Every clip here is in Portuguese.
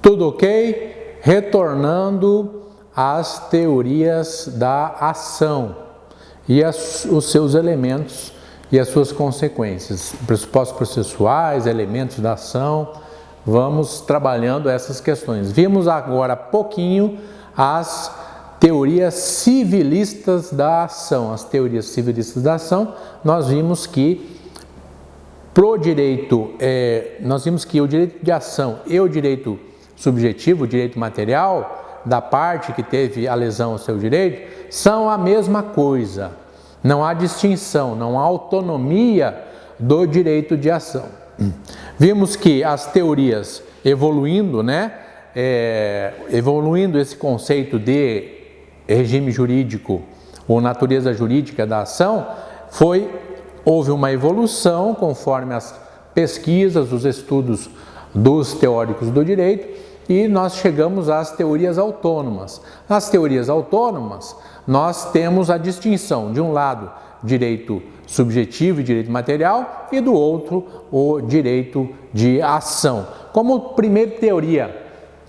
Tudo ok? Retornando às teorias da ação e os seus elementos e as suas consequências, pressupostos processuais, elementos da ação, vamos trabalhando essas questões. Vimos agora há pouquinho as teorias civilistas da ação. As teorias civilistas da ação, nós vimos que o direito de ação e o direito subjetivo, o direito material, da parte que teve a lesão ao seu direito, são a mesma coisa. Não há distinção, não há autonomia do direito de ação. Vimos que as teorias evoluindo, evoluindo esse conceito de regime jurídico ou natureza jurídica da ação, houve uma evolução conforme as pesquisas, os estudos dos teóricos do direito, e nós chegamos às teorias autônomas. Nas teorias autônomas, nós temos a distinção, de um lado, direito subjetivo e direito material, e do outro, o direito de ação. Como primeira teoria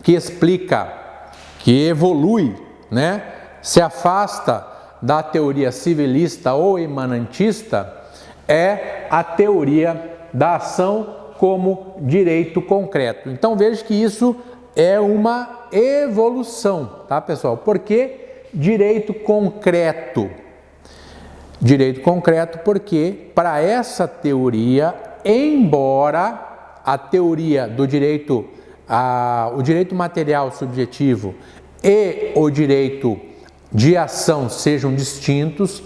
que explica, que evolui, se afasta da teoria civilista ou imanentista, é a teoria da ação como direito concreto. Então veja que isso é uma evolução, tá, pessoal? Por que direito concreto? Direito concreto porque para essa teoria, embora a teoria do direito, o direito material subjetivo e o direito de ação sejam distintos,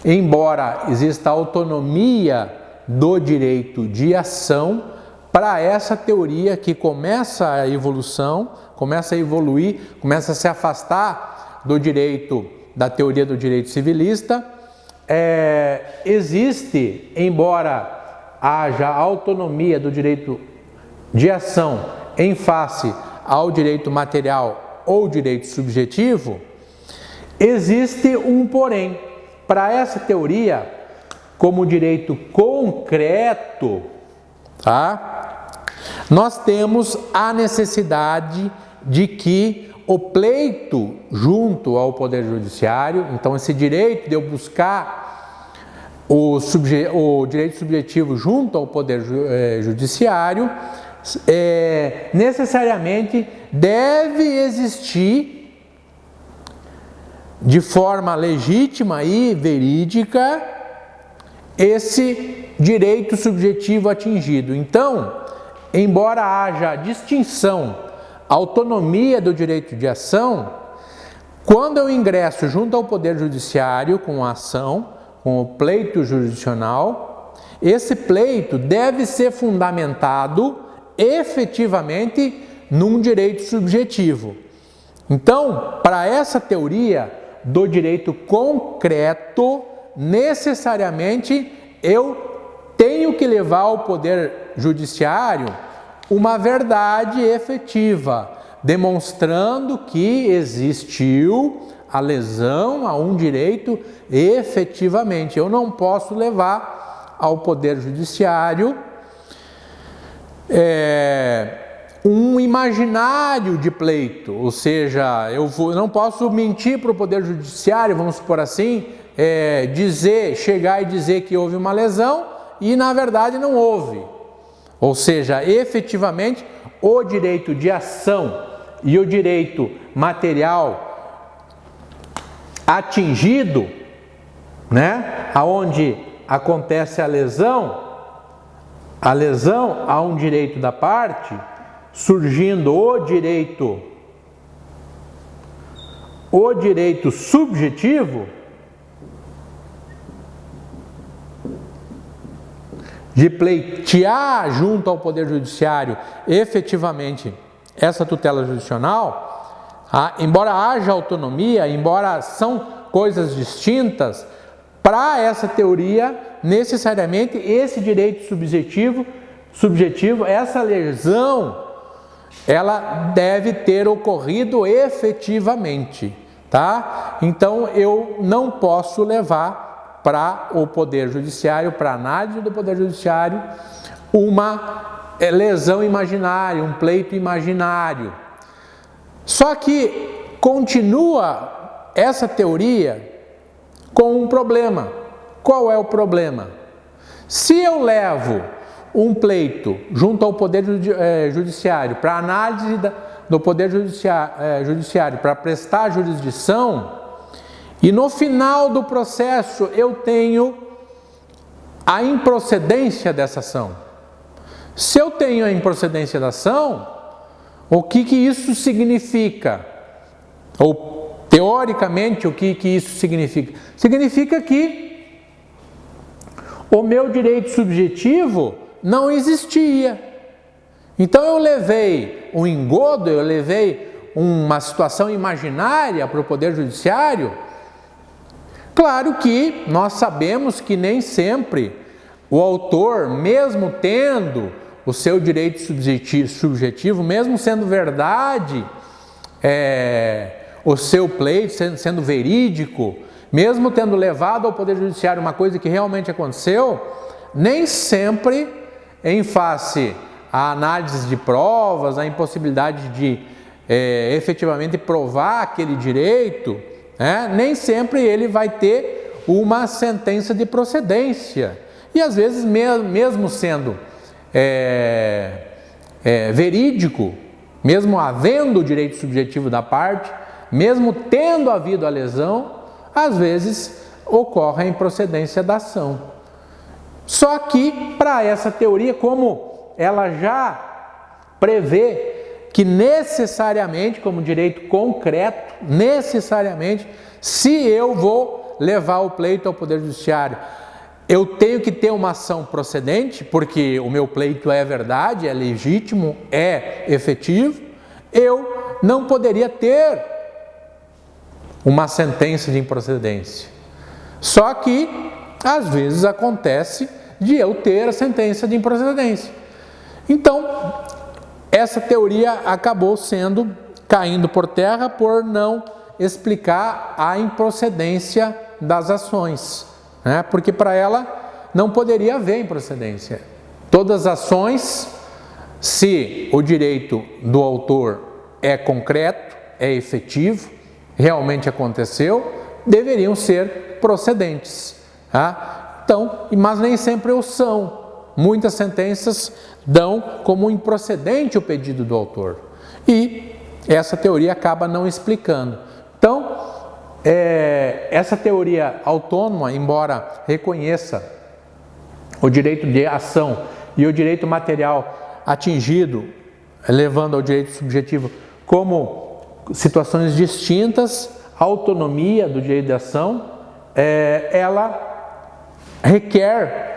embora exista autonomia do direito de ação, para essa teoria que começa a evolução, começa a evoluir, começa a se afastar do direito, da teoria do direito civilista, existe, embora haja autonomia do direito de ação em face ao direito material ou direito subjetivo, existe um porém. Para essa teoria, como direito concreto, nós temos a necessidade de que o pleito junto ao Poder Judiciário, então esse direito de eu buscar o direito subjetivo junto ao Poder Judiciário, necessariamente deve existir de forma legítima e verídica esse direito subjetivo atingido. Então, embora haja distinção, autonomia do direito de ação, quando eu ingresso junto ao Poder Judiciário com a ação, com o pleito jurisdicional, esse pleito deve ser fundamentado efetivamente num direito subjetivo. Então, para essa teoria do direito concreto, necessariamente eu tenho que levar ao Poder Judiciário uma verdade efetiva, demonstrando que existiu a lesão a um direito efetivamente. Eu não posso levar ao Poder Judiciário um imaginário de pleito, ou seja, eu não posso mentir para o Poder Judiciário, vamos supor assim, chegar e dizer que houve uma lesão e na verdade não houve. Ou seja, efetivamente o direito de ação e o direito material atingido, aonde acontece a lesão a um direito da parte, surgindo o direito subjetivo de pleitear junto ao Poder Judiciário efetivamente essa tutela jurisdicional, embora haja autonomia, embora são coisas distintas, para essa teoria, necessariamente esse direito subjetivo, essa lesão, ela deve ter ocorrido efetivamente, tá? Então eu não posso levar para o Poder Judiciário, para a análise do Poder Judiciário, uma lesão imaginária, um pleito imaginário, Só que continua essa teoria com um problema. Qual é o problema? Se eu levo um pleito junto ao Poder Judiciário para análise do Poder Judiciário para prestar jurisdição, e no final do processo eu tenho a improcedência dessa ação. Se eu tenho a improcedência da ação, o que isso significa? Ou, teoricamente, o que isso significa? Significa que o meu direito subjetivo não existia. Então eu levei um engodo, eu levei uma situação imaginária para o Poder Judiciário. Claro que nós sabemos que nem sempre o autor, mesmo tendo o seu direito subjetivo, mesmo sendo verdade, o seu pleito sendo verídico, mesmo tendo levado ao Poder Judiciário uma coisa que realmente aconteceu, nem sempre, em face à análise de provas, à impossibilidade de efetivamente provar aquele direito, nem sempre ele vai ter uma sentença de procedência. E às vezes, mesmo sendo verídico, mesmo havendo o direito subjetivo da parte, mesmo tendo havido a lesão, às vezes ocorre a improcedência da ação. Só que, para essa teoria, como ela já prevê que necessariamente, como direito concreto, necessariamente, se eu vou levar o pleito ao Poder Judiciário, eu tenho que ter uma ação procedente, porque o meu pleito é verdade, é legítimo, é efetivo, eu não poderia ter uma sentença de improcedência. Só que, às vezes, acontece de eu ter a sentença de improcedência. Então, essa teoria acabou caindo por terra por não explicar a improcedência das ações, porque para ela não poderia haver improcedência. Todas as ações, se o direito do autor é concreto, é efetivo, realmente aconteceu, deveriam ser procedentes. Então, mas nem sempre o são. Muitas sentenças dão como improcedente o pedido do autor. E essa teoria acaba não explicando. Então, essa teoria autônoma, embora reconheça o direito de ação e o direito material atingido, levando ao direito subjetivo como situações distintas, a autonomia do direito de ação, ela requer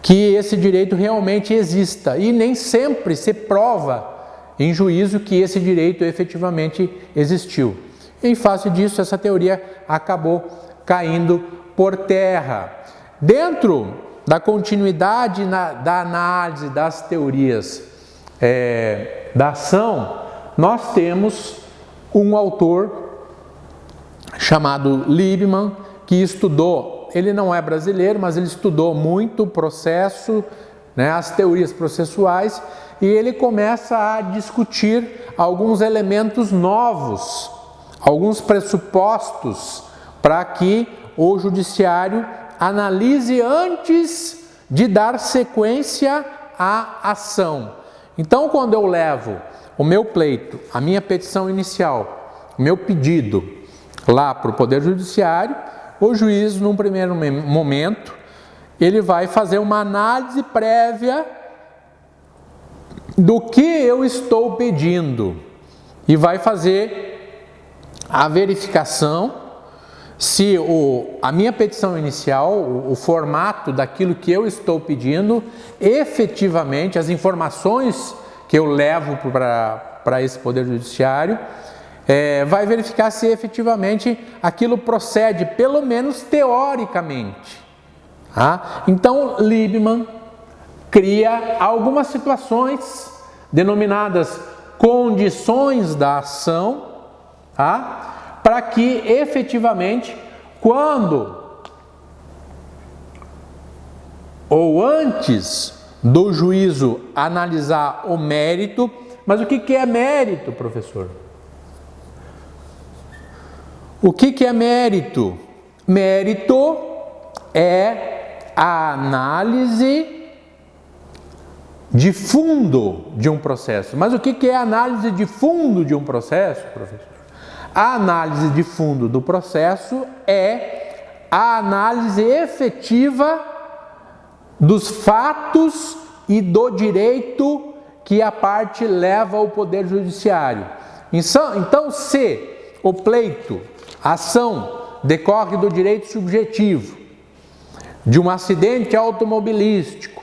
que esse direito realmente exista, e nem sempre se prova em juízo que esse direito efetivamente existiu. Em face disso, essa teoria acabou caindo por terra. Dentro da continuidade da análise das teorias da ação, nós temos um autor chamado Liebman, que estudou, ele não é brasileiro, mas ele estudou muito o processo, as teorias processuais, e ele começa a discutir alguns elementos novos, alguns pressupostos para que o judiciário analise antes de dar sequência à ação. Então, quando eu levo o meu pleito, a minha petição inicial, o meu pedido lá para o Poder Judiciário, o juiz, num primeiro momento, ele vai fazer uma análise prévia do que eu estou pedindo e vai fazer a verificação se a minha petição inicial, o formato daquilo que eu estou pedindo, efetivamente, as informações que eu levo para esse Poder Judiciário, vai verificar se efetivamente aquilo procede, pelo menos teoricamente. Então, Liebman cria algumas situações denominadas condições da ação, para que efetivamente, quando ou antes do juízo analisar o mérito, mas o que é mérito, professor? O que é mérito? Mérito é a análise de fundo de um processo. Mas o que é a análise de fundo de um processo, professor? A análise de fundo do processo é a análise efetiva dos fatos e do direito que a parte leva ao Poder Judiciário. Então, se o pleito, a ação, decorre do direito subjetivo, de um acidente automobilístico,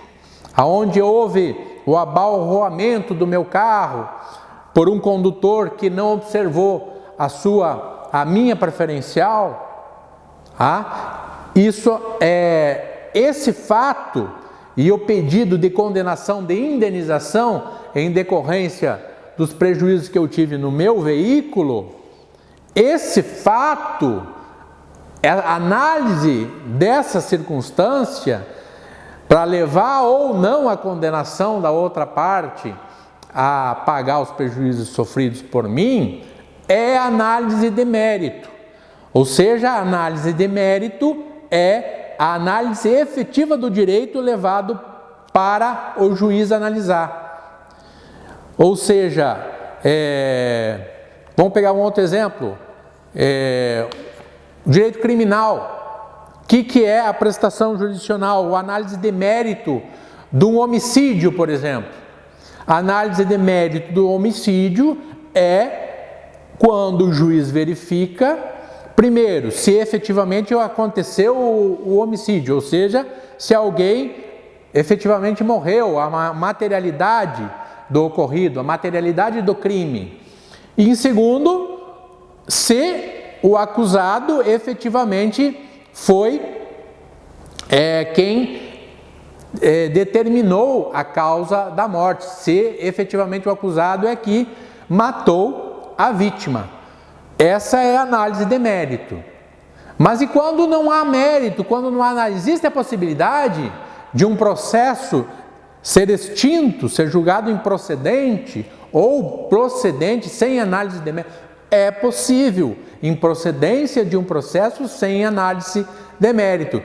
onde houve o abalroamento do meu carro por um condutor que não observou a minha preferencial, esse fato e o pedido de condenação de indenização em decorrência dos prejuízos que eu tive no meu veículo, esse fato, a análise dessa circunstância para levar ou não a condenação da outra parte a pagar os prejuízos sofridos por mim, é a análise de mérito. Ou seja, a análise de mérito é a análise efetiva do direito levado para o juiz analisar. Ou seja, vamos pegar um outro exemplo, direito criminal. O que é a prestação jurisdicional? A análise de mérito de um homicídio, por exemplo. A análise de mérito do homicídio é quando o juiz verifica, primeiro, se efetivamente aconteceu o homicídio, ou seja, se alguém efetivamente morreu, a materialidade do ocorrido, a materialidade do crime. E em segundo, se o acusado efetivamente foi quem determinou a causa da morte, se efetivamente o acusado é que matou a vítima. Essa é a análise de mérito. Mas e quando não há mérito, quando não há, existe a possibilidade de um processo ser extinto, ser julgado improcedente ou procedente sem análise de mérito? É possível improcedência de um processo sem análise de mérito.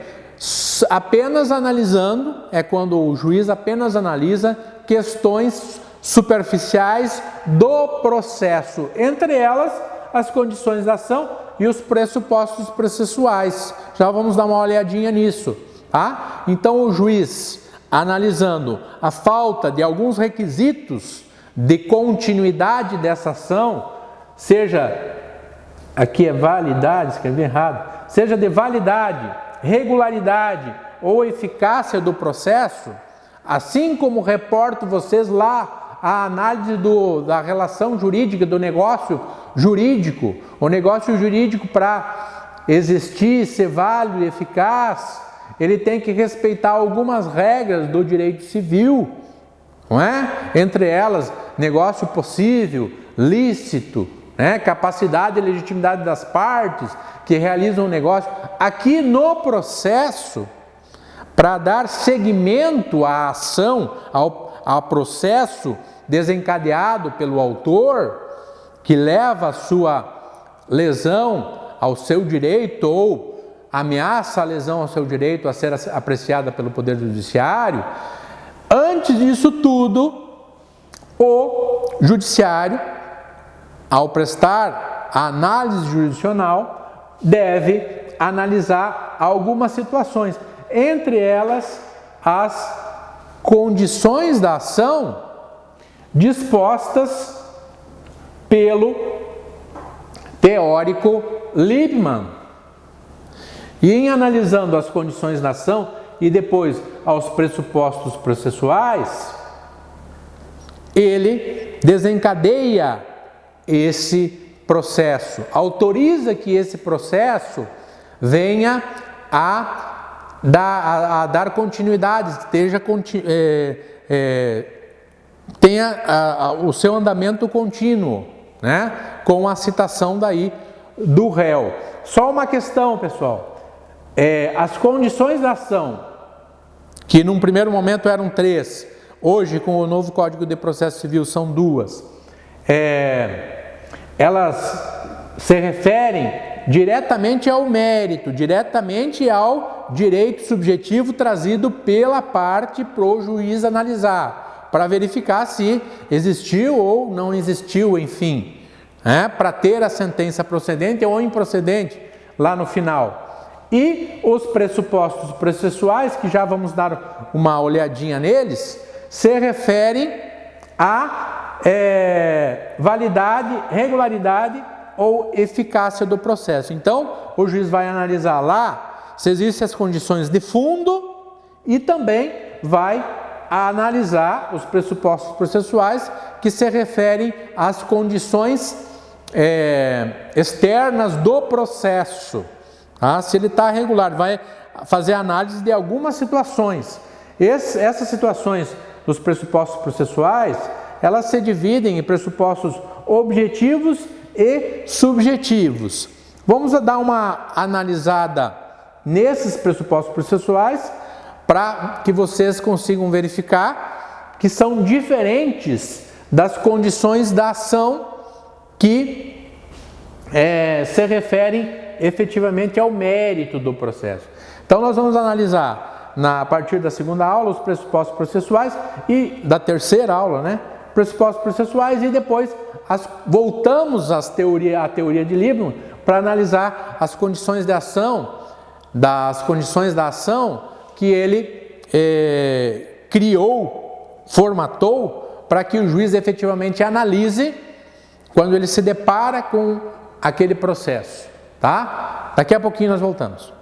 Apenas analisando, é quando o juiz apenas analisa questões superficiais do processo, entre elas as condições da ação e os pressupostos processuais. Já vamos dar uma olhadinha nisso, tá? Então o juiz, analisando a falta de alguns requisitos de continuidade dessa ação, seja, aqui é validade, escrevi errado, seja de validade, regularidade ou eficácia do processo, assim como reporto vocês lá a análise da relação jurídica do negócio jurídico. O negócio jurídico, para existir, ser válido e eficaz, ele tem que respeitar algumas regras do direito civil, não é? Entre elas, negócio possível, lícito, capacidade e legitimidade das partes que realizam o negócio. Aqui no processo, para dar seguimento à ação, ao processo desencadeado pelo autor, que leva a sua lesão ao seu direito ou ameaça a lesão ao seu direito a ser apreciada pelo Poder Judiciário, antes disso tudo, o Judiciário, ao prestar a análise jurisdicional, deve analisar algumas situações, entre elas as condições da ação dispostas pelo teórico Liebman. E em analisando as condições da ação e depois aos pressupostos processuais, ele desencadeia esse processo, autoriza que esse processo venha a dar continuidade, tenha o seu andamento contínuo, com a citação daí do réu. Só uma questão, pessoal, as condições da ação, que num primeiro momento eram 3, hoje com o novo Código de Processo Civil são 2, elas se referem diretamente ao mérito, diretamente ao direito subjetivo trazido pela parte para o juiz analisar, para verificar se existiu ou não existiu, enfim, para ter a sentença procedente ou improcedente lá no final. E os pressupostos processuais, que já vamos dar uma olhadinha neles, se referem à validade, regularidade ou eficácia do processo. Então, o juiz vai analisar lá se existem as condições de fundo e também vai analisar os pressupostos processuais que se referem às condições externas do processo. Se ele está regular, vai fazer análise de algumas situações. Essas situações dos pressupostos processuais, elas se dividem em pressupostos objetivos e subjetivos. Vamos dar uma analisada nesses pressupostos processuais para que vocês consigam verificar que são diferentes das condições da ação que se referem efetivamente ao mérito do processo. Então nós vamos analisar a partir da segunda aula os pressupostos processuais e da terceira aula, pressupostos processuais, e depois voltamos à teoria de Liebman para analisar as condições de ação, das condições da ação que ele criou, formatou, para que o juiz efetivamente analise quando ele se depara com aquele processo. Tá? Daqui a pouquinho nós voltamos.